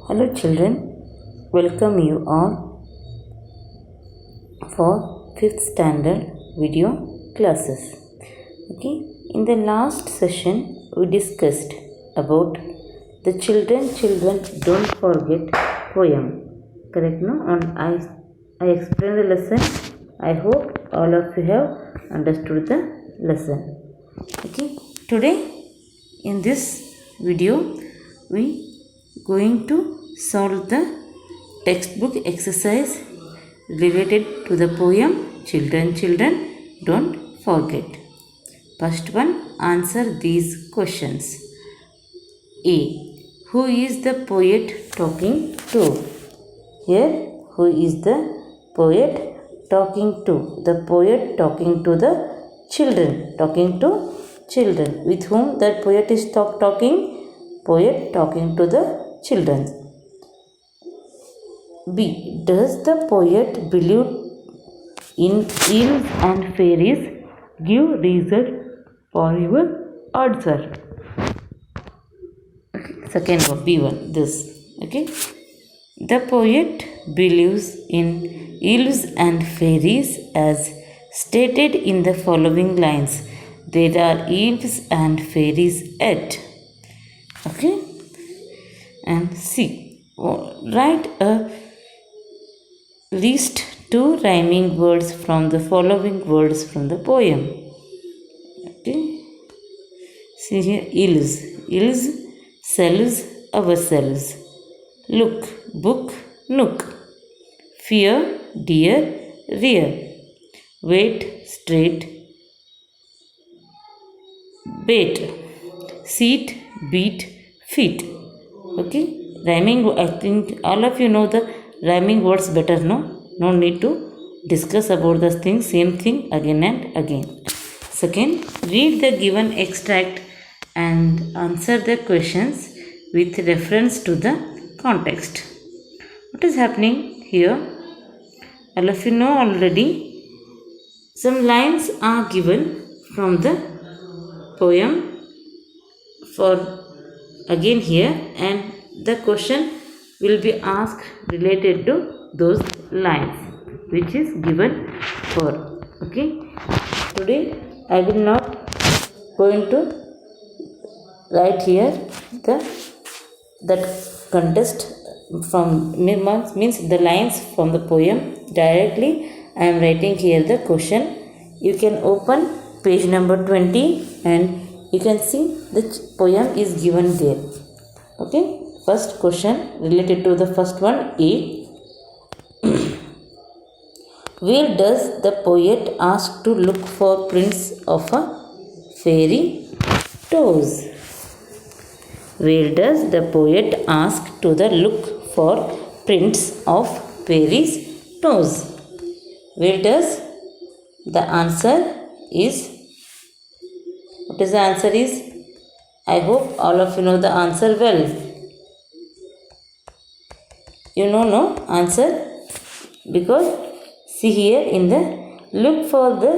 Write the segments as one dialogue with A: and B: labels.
A: Hello children, welcome you all for 5th standard video classes. Okay, in the last session we discussed about the children don't forget poem. Correct, no? And I explained the lesson. I hope all of you have understood the lesson. Okay, today in this video we going to solve the textbook exercise related to the poem Children Don't Forget. First one, answer these questions. A. Who is the poet talking to? Here, who is the poet talking to? The poet talking to the children. Talking to children. With whom that poet is talking? Poet talking to the children. B. Does the poet believe in elves and fairies? Give reason for your answer. Okay. Second one, B1. This. Okay. The poet believes in elves and fairies as stated in the following lines. There are elves and fairies yet. Okay. And C. Write a least 2 rhyming words from the following words from the poem. Okay. See here, elves. Elves, selves, ourselves. Look, book, nook. Fear, dear, rear. Wait, straight, bait. Seat, beat, feet. Okay, rhyming. I think all of you know the rhyming words better. No need to discuss about the thing. Same thing again and again. Second, read the given extract and answer the questions with reference to the context. What is happening here? All of you know already. Some lines are given from the poem for again here, and the question will be asked related to those lines which is given for. Okay, today I will not going to write here that contest from means the lines from the poem. Directly I am writing here the question. You can open page number 20 and you can see the poem is given there. Okay, first question related to the first one, A. Where does the poet ask to look for prints of a fairy toes? Where does the poet ask to the look for prints of fairy's toes? Where does the answer is? What is the answer is? I hope all of you know the answer well. You know no answer? Because see here in the look for the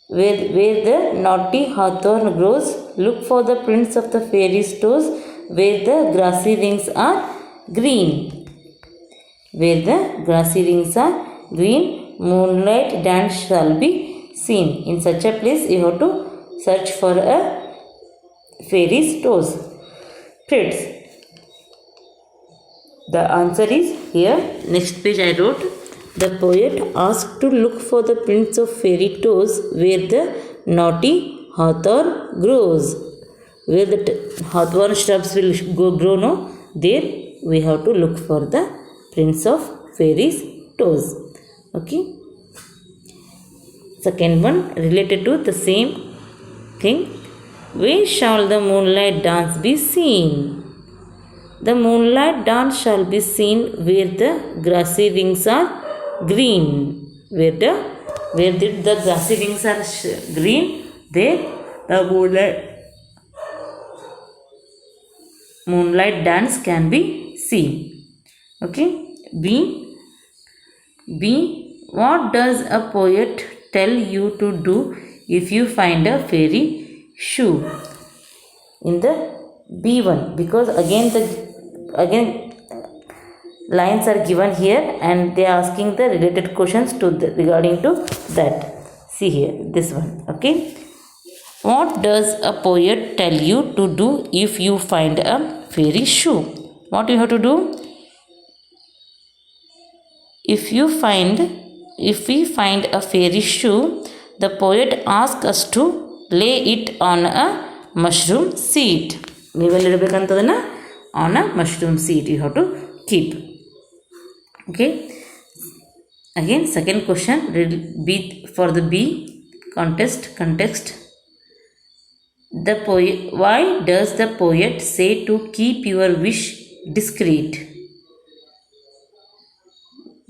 A: where the knotty hawthorn grows, look for the prints of the fairy's toes where the grassy rings are green. Where the grassy rings are green, moonlight dance shall be seen. In such a place you have to search for a fairy's toes prints. The answer is here. Next page I wrote, the poet asked to look for the prints of fairy toes where the knotty hawthorn grows. Where the hawthorn shrubs will grow, no? There we have to look for the prints of fairy's toes. Okay. Second one related to the same thing. Where shall the moonlight dance be seen? The moonlight dance shall be seen where the grassy rings are green. Where the grassy rings are green, there the moonlight dance can be seen. Okay. B. What does a poet tell you to do if you find a fairy shoe? In the B1, because again the again lines are given here and they are asking the related questions to regarding to that. See here, this one. Okay, what does a poet tell you to do if you find a fairy shoe? What you have to do? If we find a fairy shoe, the poet asks us to lay it on a mushroom seed. On a mushroom seed you have to keep. Okay, again second question, for the B context. Why does the poet say to keep your wish discreet?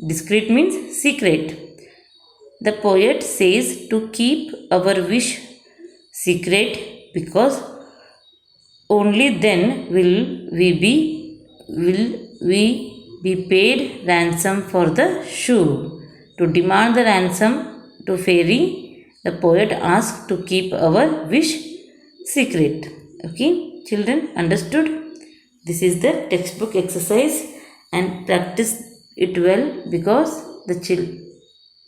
A: Discreet means secret. The poet says to keep our wish secret because only then will we be paid ransom for the shoe. To demand the ransom to fairy, the poet asks to keep our wish secret. Okay, children, understood? This is the textbook exercise and practice it well because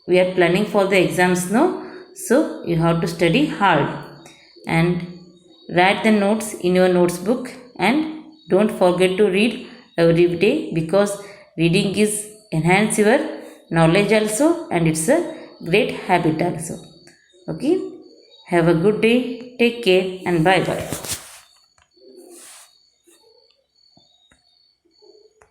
A: we are planning for the exams now, so you have to study hard and write the notes in your notebook and don't forget to read every day because reading is enhance your knowledge also and it's a great habit also. Okay, have a good day, take care and bye bye.